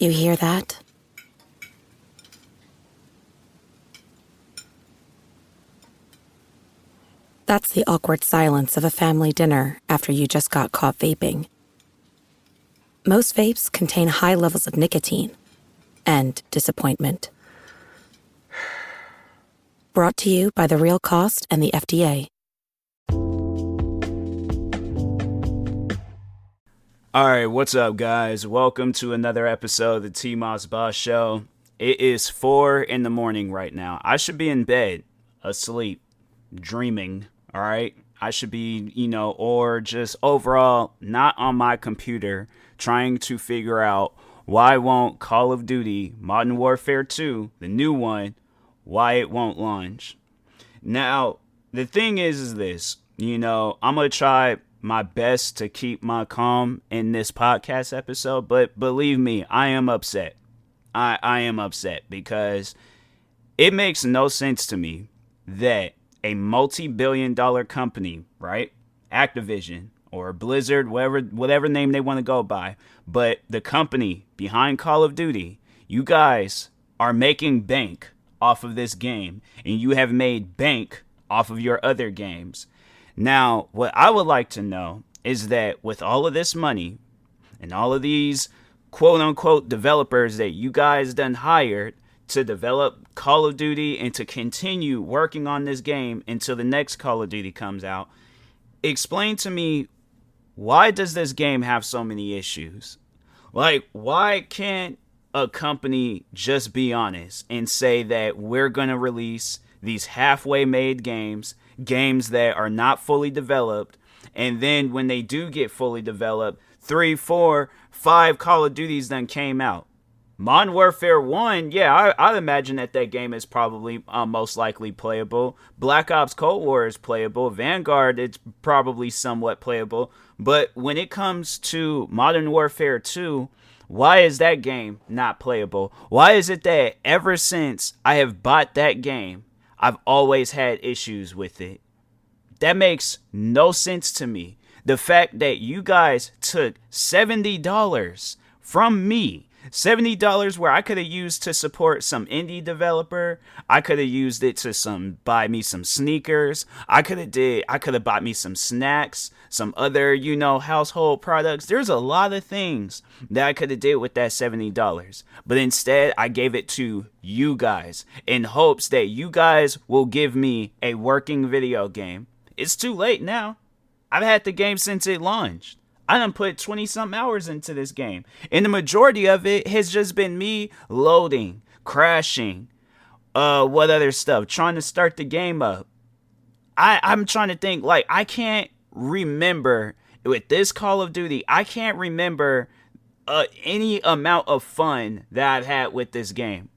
You hear that? That's the awkward silence of a family dinner after you just got caught vaping. Most vapes contain high levels of nicotine and disappointment. Brought to you by The Real Cost and the FDA. Alright, what's up guys? Welcome to another episode of the TMossBoss show. It is 4 in the morning right now. I should be in bed, asleep, dreaming, alright? I should be, or just overall not on my computer trying to figure out why won't Call of Duty Modern Warfare 2, the new one, why it won't launch. Now, the thing is this, I'm going to try my best to keep my calm in this podcast episode, but believe me, I am upset. I am upset because it makes no sense to me that a multi-billion-dollar company, right? Activision or Blizzard, whatever name they want to go by, but the company behind Call of Duty, you guys are making bank off of this game, and you have made bank off of your other games. Now, what I would like to know is that with all of this money and all of these quote-unquote developers that you guys done hired to develop Call of Duty and to continue working on this game until the next Call of Duty comes out, explain to me, why does this game have so many issues? Like, why can't a company just be honest and say that we're going to release these halfway made games that are not fully developed, and then when they do get fully developed, 3, 4, 5 Call of Duties then came out. Modern Warfare 1, yeah, I'd imagine that game is probably most likely playable. Black Ops Cold War is playable. Vanguard, it's probably somewhat playable. But when it comes to Modern Warfare 2, why is that game not playable? Why is it that ever since I have bought that game, I've always had issues with it? That makes no sense to me. The fact that you guys took $70 from me, $70 where I could have used to support some indie developer. I could have used it to buy me some sneakers. I could have bought me some snacks, some other, household products. There's a lot of things that I could have did with that $70. But instead, I gave it to you guys in hopes that you guys will give me a working video game. It's too late now. I've had the game since it launched. I done put 20-something hours into this game. And the majority of it has just been me loading, crashing, what other stuff, trying to start the game up. I'm trying to think, I can't remember, with this Call of Duty, I can't remember any amount of fun that I've had with this game.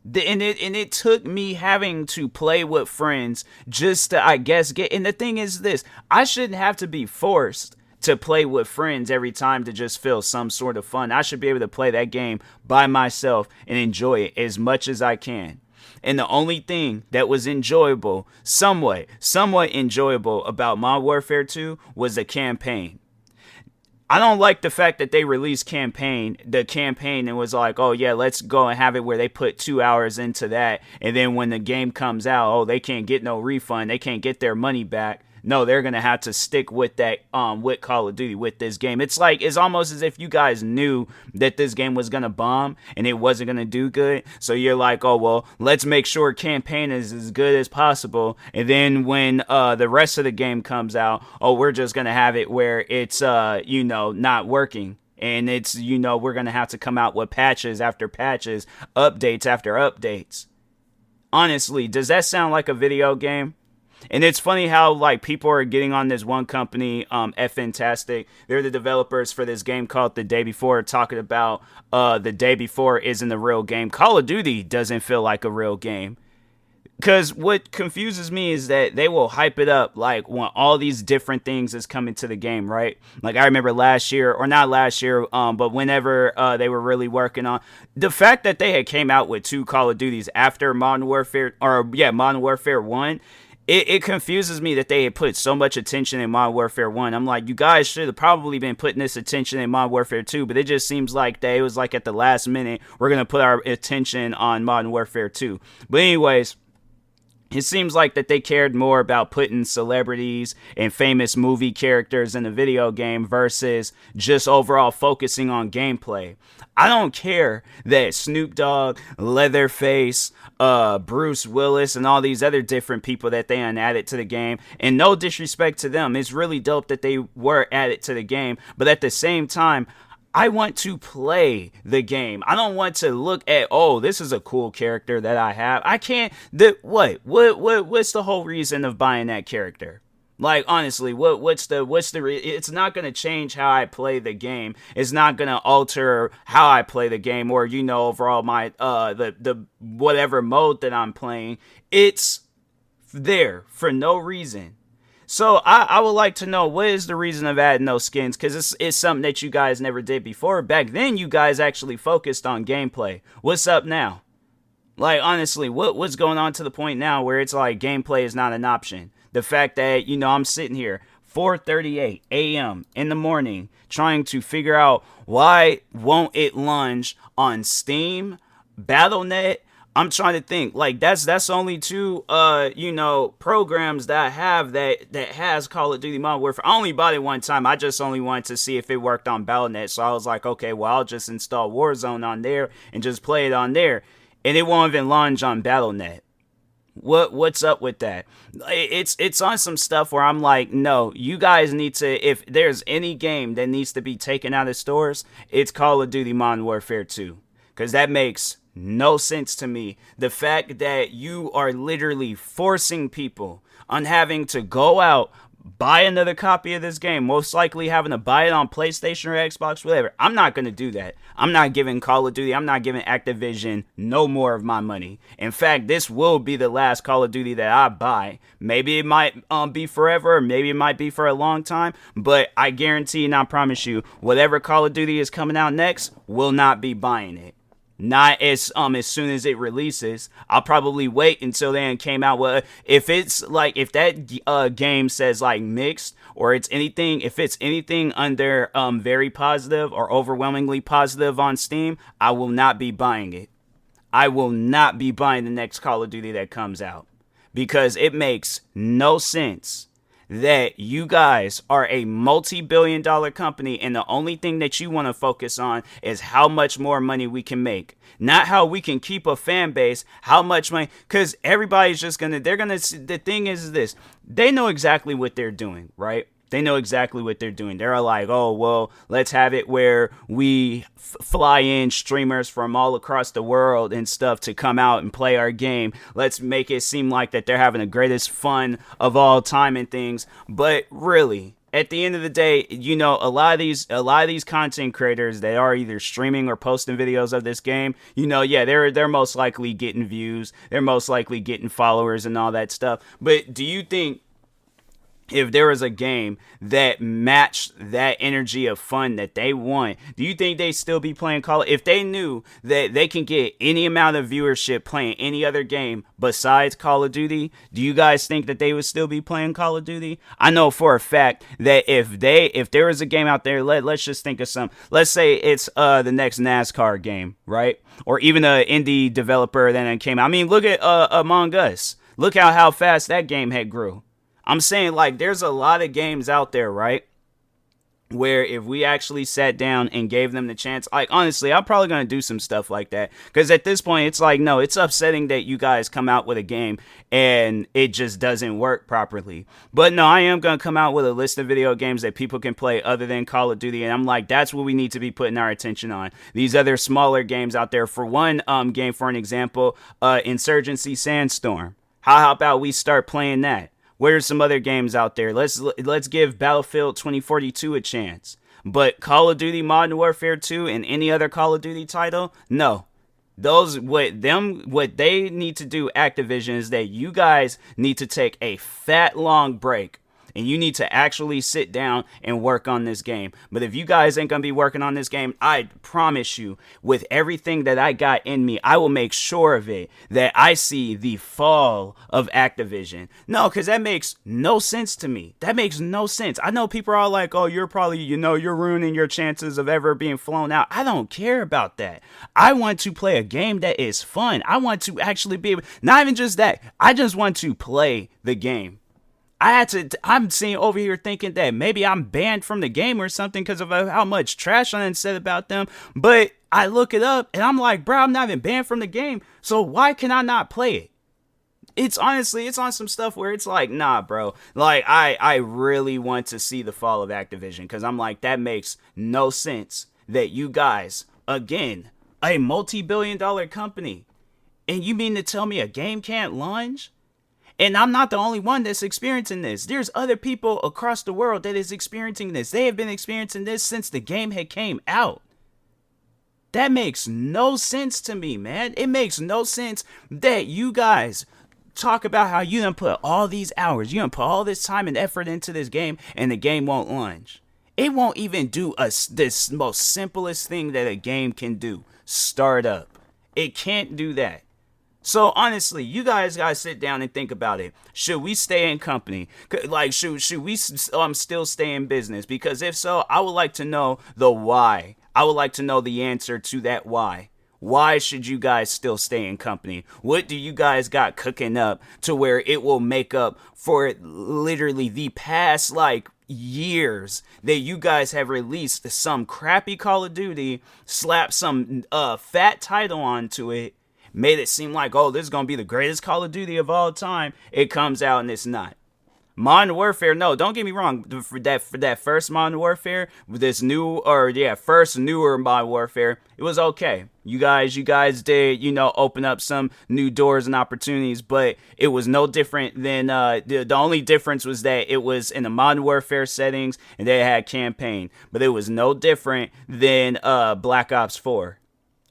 And it took me having to play with friends just to, I guess, get... And the thing is this, I shouldn't have to be forced to play with friends every time to just feel some sort of fun. I should be able to play that game by myself and enjoy it as much as I can. And the only thing that was enjoyable, somewhat enjoyable about Modern Warfare 2 was the campaign. I don't like the fact that they released the campaign and was like, oh yeah, let's go and have it where they put 2 hours into that. And then when the game comes out, oh, they can't get no refund. They can't get their money back. No, they're going to have to stick with that, with Call of Duty, with this game. It's almost as if you guys knew that this game was going to bomb and it wasn't going to do good. So you're like, oh, well, let's make sure campaign is as good as possible. And then when the rest of the game comes out, oh, we're just going to have it where it's, not working. And it's, we're going to have to come out with patches after patches, updates after updates. Honestly, does that sound like a video game? And it's funny how, people are getting on this one company, Fantastic. They're the developers for this game called The Day Before, talking about The Day Before isn't a real game. Call of Duty doesn't feel like a real game. Because what confuses me is that they will hype it up when all these different things is coming to the game, right? I remember last year, or not last year, but whenever they were really working on the fact that they had came out with 2 Call of Duties after Modern Warfare 1, it confuses me that they had put so much attention in Modern Warfare 1. I'm like, you guys should have probably been putting this attention in Modern Warfare 2, but it just seems like it was like at the last minute, we're going to put our attention on Modern Warfare 2. But anyways, it seems like that they cared more about putting celebrities and famous movie characters in the video game versus just overall focusing on gameplay. I don't care that Snoop Dogg, Leatherface, Bruce Willis, and all these other different people that they added to the game. And no disrespect to them. It's really dope that they were added to the game. But at the same time, I want to play the game. I don't want to look at, oh, this is a cool character that I have. I can't. What's the whole reason of buying that character? Like, honestly, it's not going to change how I play the game. It's not going to alter how I play the game or, overall my, the whatever mode that I'm playing. It's there for no reason. So I would like to know, what is the reason of adding those skins? Because it's something that you guys never did before. Back then, you guys actually focused on gameplay. What's up now? Like, honestly, what's going on to the point now where it's like gameplay is not an option? The fact that, I'm sitting here 4:38 a.m. in the morning trying to figure out why won't it launch on Steam, Battle.net. I'm trying to think, like, that's only two programs that I have that has Call of Duty Modern Warfare. I only bought it one time. I just only wanted to see if it worked on Battle.net. So I was like, okay, well, I'll just install Warzone on there and just play it on there. And it won't even launch on Battle.net. What's up with that? It's on some stuff where I'm like, no, you guys need to, if there's any game that needs to be taken out of stores, it's Call of Duty Modern Warfare 2. Because that makes no sense to me. The fact that you are literally forcing people on having to go out, buy another copy of this game, most likely having to buy it on PlayStation or Xbox, whatever. I'm not going to do that. I'm not giving Call of Duty, I'm not giving Activision no more of my money. In fact, this will be the last Call of Duty that I buy. Maybe it might be forever, or maybe it might be for a long time, but I guarantee and I promise you, whatever Call of Duty is coming out next, will not be buying it. Not as soon as it releases. I'll probably wait until then came out. Well, if that game says like mixed, or if it's anything under very positive or overwhelmingly positive on Steam, I will not be buying it. I will not be buying the next Call of Duty that comes out, because it makes no sense that you guys are a multi-billion-dollar company and the only thing that you want to focus on is how much more money we can make. Not how we can keep a fan base, how much money, because everybody's just the thing is this, they know exactly what they're doing, right? They know exactly what they're doing. They're like, oh, well, let's have it where we fly in streamers from all across the world and stuff to come out and play our game. Let's make it seem like that they're having the greatest fun of all time and things. But really, at the end of the day, a lot of these content creators that are either streaming or posting videos of this game, they're most likely getting views. They're most likely getting followers and all that stuff. But do you think, if there was a game that matched that energy of fun that they want, do you think they'd still be playing Call of Duty? If they knew that they can get any amount of viewership playing any other game besides Call of Duty, do you guys think that they would still be playing Call of Duty? I know for a fact that if there was a game out there, let's just think of some, let's say it's the next NASCAR game, right? Or even an indie developer that came out. I mean, look at Among Us. Look how fast that game had grew. I'm saying, like, there's a lot of games out there, right, where if we actually sat down and gave them the chance, like, honestly, I'm probably going to do some stuff like that. Because at this point, it's like, no, it's upsetting that you guys come out with a game and it just doesn't work properly. But no, I am going to come out with a list of video games that people can play other than Call of Duty. And I'm like, that's what we need to be putting our attention on. These other smaller games out there. For one game, for an example, Insurgency Sandstorm. How about we start playing that? Where's some other games out there? Let's give Battlefield 2042 a chance. But Call of Duty Modern Warfare 2 and any other Call of Duty title? No. What they need to do, Activision, is that you guys need to take a fat long break And you need to actually sit down and work on this game. But if you guys ain't gonna be working on this game, I promise you, with everything that I got in me, I will make sure of it that I see the fall of Activision. No, because that makes no sense to me. That makes no sense. I know people are all like, oh, you're probably, you're ruining your chances of ever being flown out. I don't care about that. I want to play a game that is fun. I want to actually be able, not even just that, I just want to play the game. I'm seeing over here thinking that maybe I'm banned from the game or something because of how much trash I said about them. But I look it up and I'm like, bro, I'm not even banned from the game. So why can I not play it? It's on some stuff where it's like, nah, bro. Like, I really want to see the fall of Activision because I'm like, that makes no sense that you guys, again, a multi-billion-dollar company, and you mean to tell me a game can't launch? And I'm not the only one that's experiencing this. There's other people across the world that is experiencing this. They have been experiencing this since the game had came out. That makes no sense to me, man. It makes no sense that you guys talk about how you done put all these hours, you done put all this time and effort into this game, and the game won't launch. It won't even do this most simplest thing that a game can do. Start up. It can't do that. So honestly, you guys gotta sit down and think about it. Should we stay in company? Like, should we still stay in business? Because if so, I would like to know the why. I would like to know the answer to that why. Why should you guys still stay in company? What do you guys got cooking up to where it will make up for literally the past years that you guys have released some crappy Call of Duty, slapped some fat title onto it, made it seem like, oh, this is going to be the greatest Call of Duty of all time. It comes out and it's not. Modern Warfare, no, don't get me wrong. For that first Modern Warfare, first newer Modern Warfare, it was okay. You guys did, open up some new doors and opportunities, but it was no different than, the only difference was that it was in the Modern Warfare settings and they had campaign. But it was no different than Black Ops 4.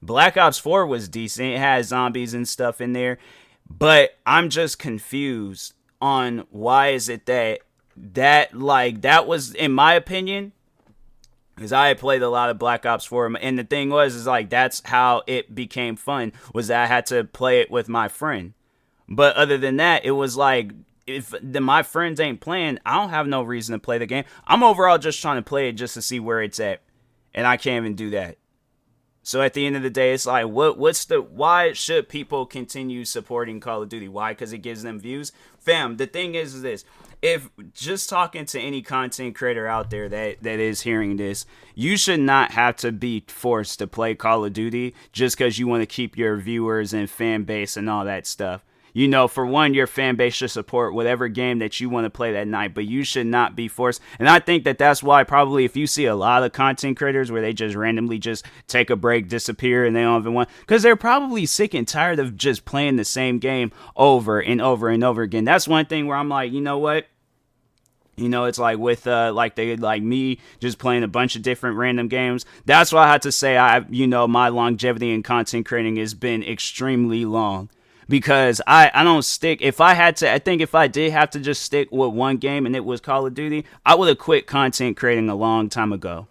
Black Ops 4 was decent. It had zombies and stuff in there. But I'm just confused on why is it that was, in my opinion, because I had played a lot of Black Ops 4, and the thing was that's how it became fun, was that I had to play it with my friend. But other than that, it was like, if my friends ain't playing, I don't have no reason to play the game. I'm overall just trying to play it just to see where it's at, and I can't even do that. So at the end of the day, it's like, why should people continue supporting Call of Duty? Why? Because it gives them views? Fam, the thing is this. If just talking to any content creator out there that is hearing this, you should not have to be forced to play Call of Duty just because you want to keep your viewers and fan base and all that stuff. For one, your fan base should support whatever game that you want to play that night, but you should not be forced. And I think that that's why probably if you see a lot of content creators where they just randomly just take a break, disappear, and they don't even want, because they're probably sick and tired of just playing the same game over and over and over again. That's one thing where I'm like, you know what? It's like with me just playing a bunch of different random games. That's why I had to say my longevity in content creating has been extremely long. Because I don't stick, if I did have to just stick with one game and it was Call of Duty, I would have quit content creating a long time ago.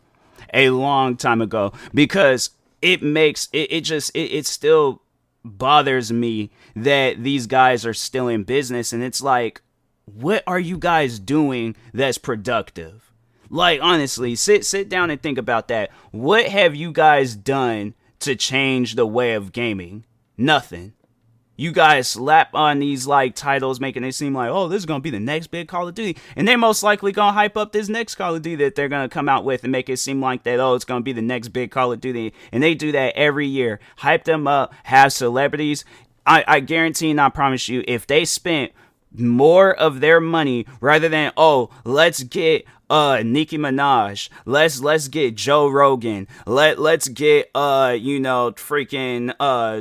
Because it still bothers me that these guys are still in business, and it's like, what are you guys doing that's productive? Like, honestly, sit down and think about that. What have you guys done to change the way of gaming? Nothing. You guys slap on these titles, making it seem like, oh, this is going to be the next big Call of Duty. And they're most likely going to hype up this next Call of Duty that they're going to come out with and make it seem like that, oh, it's going to be the next big Call of Duty. And they do that every year. Hype them up, have celebrities. I guarantee and I promise you, if they spent more of their money rather than, oh, let's get Nicki Minaj, let's get Joe Rogan, let's get freaking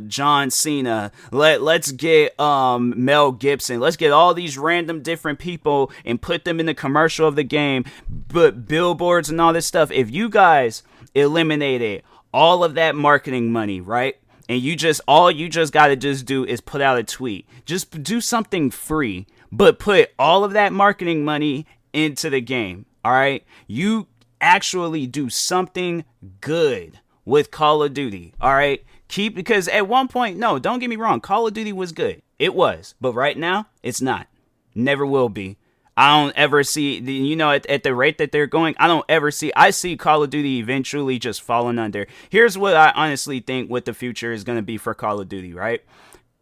John Cena, let's get Mel Gibson, let's get all these random different people and put them in the commercial of the game, but billboards and all this stuff. If you guys eliminated all of that marketing money, right? And you just got to just do is put out a tweet. Just do something free, but put all of that marketing money into the game. All right. You actually do something good with Call of Duty. All right. Because at one point, no, don't get me wrong. Call of Duty was good. It was. But right now, it's not. Never will be. I don't ever see, at the rate that they're going, I see Call of Duty eventually just falling under. Here's what I honestly think what the future is going to be for Call of Duty, right?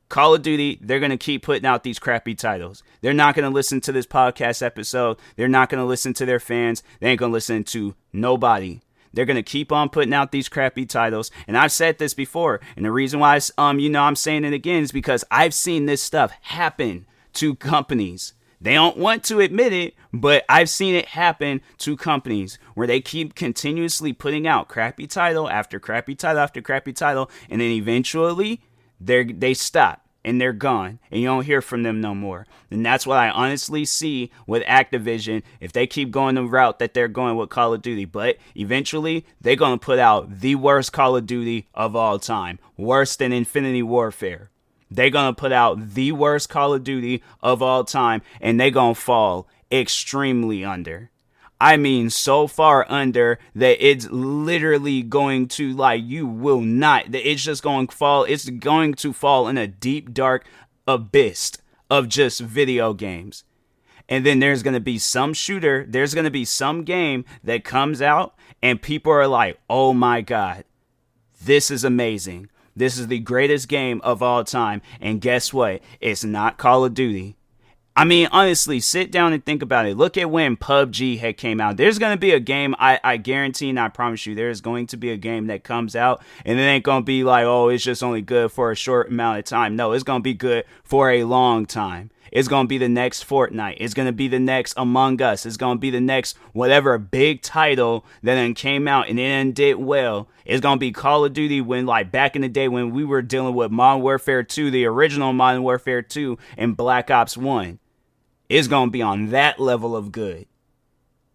Call of Duty, they're going to keep putting out these crappy titles. They're not going to listen to this podcast episode. They're not going to listen to their fans. They ain't going to listen to nobody. They're going to keep on putting out these crappy titles. And I've said this before. And the reason why, I'm saying it again is because I've seen this stuff happen to companies. They don't want to admit it, but I've seen it happen to companies where they keep continuously putting out crappy title after crappy title after crappy title. And then eventually they stop. And they're gone, and you don't hear from them no more. And that's what I honestly see with Activision if they keep going the route that they're going with Call of Duty. But eventually, they're going to put out the worst Call of Duty of all time. Worse than Infinity Warfare. They're going to put out the worst Call of Duty of all time, and they're going to fall extremely under. I mean, so far under that it's literally going to, you will not, it's just going to fall, it's going to fall in a deep, dark abyss of just video games. And then there's going to be some shooter, there's going to be some game that comes out, and people are like, oh my God, this is amazing. This is the greatest game of all time. And guess what? It's not Call of Duty. I mean, honestly, sit down and think about it. Look at when PUBG had came out. There's going to be a game, I guarantee and I promise you, there's going to be a game that comes out and it ain't going to be like, oh, it's just only good for a short amount of time. No, it's going to be good for a long time. It's going to be the next Fortnite. It's going to be the next Among Us. It's going to be the next whatever big title that then came out and then did well. It's going to be Call of Duty when, back in the day when we were dealing with Modern Warfare 2, the original Modern Warfare 2, and Black Ops 1. It's going to be on that level of good.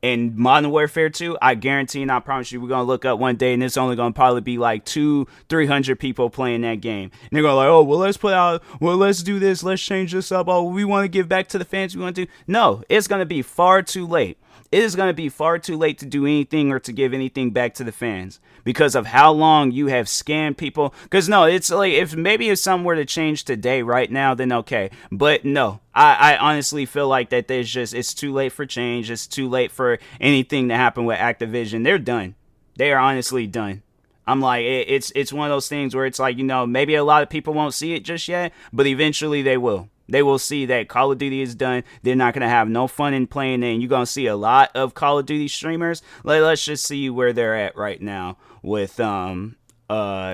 And Modern Warfare 2, I guarantee and I promise you, we're going to look up one day and it's only going to probably be 200-300 people playing that game. And they're going to let's do this, let's change this up. Oh, we want to give back to the fans. We want to do. No, it's going to be far too late. It is going to be far too late to do anything or to give anything back to the fans because of how long you have scammed people. Because no, it's if something were to change today, right now, then okay. But no, I honestly feel like that it's too late for change. It's too late for anything to happen with Activision. They're done. They are honestly done. I'm like, it's one of those things where it's maybe a lot of people won't see it just yet, but eventually they will. They will see that Call of Duty is done. They're not going to have no fun in playing it. And you're going to see a lot of Call of Duty streamers. Let's just see where they're at right now with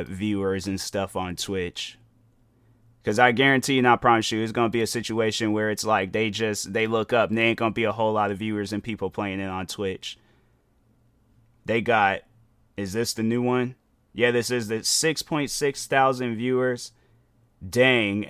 viewers and stuff on Twitch. Because I guarantee and I promise you, it's going to be a situation where it's they look up and there ain't going to be a whole lot of viewers and people playing it on Twitch. Is this the new one? Yeah, this is the 6.6 thousand viewers. Dang,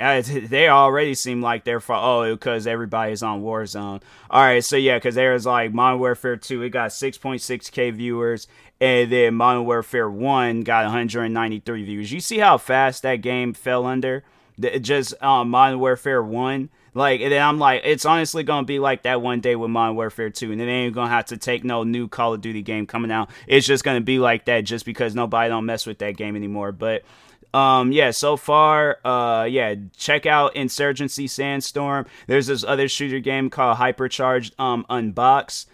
they already seem like they're because everybody's on Warzone. Alright, so yeah, because there's Modern Warfare 2, it got 6.6k viewers, and then Modern Warfare 1 got 193 viewers. You see how fast that game fell under? Modern Warfare 1? And then I'm it's honestly going to be like that one day with Modern Warfare 2, and then they ain't going to have to take no new Call of Duty game coming out. It's just going to be like that just because nobody don't mess with that game anymore, but so far, check out Insurgency Sandstorm. There's this other shooter game called Hypercharged Unbox.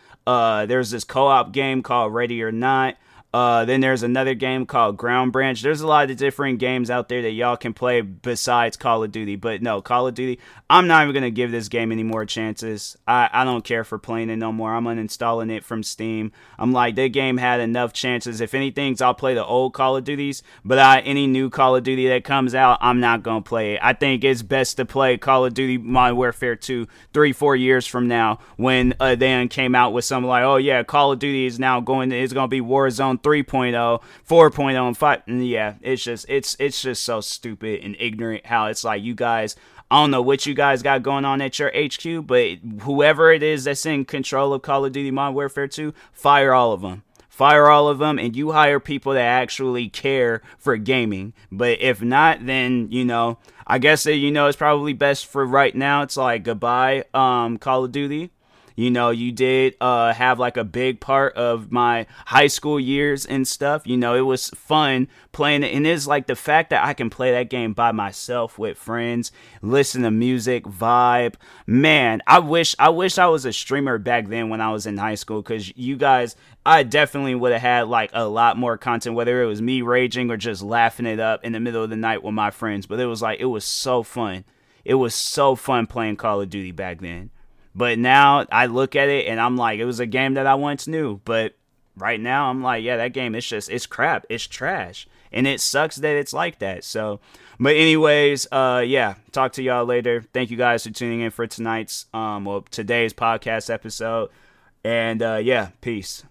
There's this co-op game called Ready or Not. Then there's another game called Ground Branch. There's a lot of different games out there that y'all can play besides Call of Duty. But no, Call of Duty, I'm not even going to give this game any more chances. I don't care for playing it no more. I'm uninstalling it from Steam. I'm that game had enough chances. If anything, I'll play the old Call of Duties. But any new Call of Duty that comes out, I'm not going to play it. I think it's best to play Call of Duty Modern Warfare 2 3-4 years from now when they came out with something Call of Duty is now going to be Warzone 3.0, 4.0, and 5. And yeah, it's just so stupid and ignorant how it's you guys, I don't know what you guys got going on at your HQ, but whoever it is that's in control of Call of Duty Modern Warfare 2, fire all of them. Fire all of them, and you hire people that actually care for gaming. But if not, then, I guess that, it's probably best for right now. It's goodbye, Call of Duty. You did have like a big part of my high school years and stuff. It was fun playing it. And it's like the fact that I can play that game by myself with friends, listen to music, vibe. Man, I wish I was a streamer back then when I was in high school, because you guys, I definitely would have had like a lot more content, whether it was me raging or just laughing it up in the middle of the night with my friends. But it was so fun. It was so fun playing Call of Duty back then. But now I look at it and I'm like, it was a game that I once knew. But right now I'm like, yeah, that game, it's crap. It's trash. And it sucks that it's like that. So, but anyways, yeah, talk to y'all later. Thank you guys for tuning in for today's podcast episode. And yeah, peace.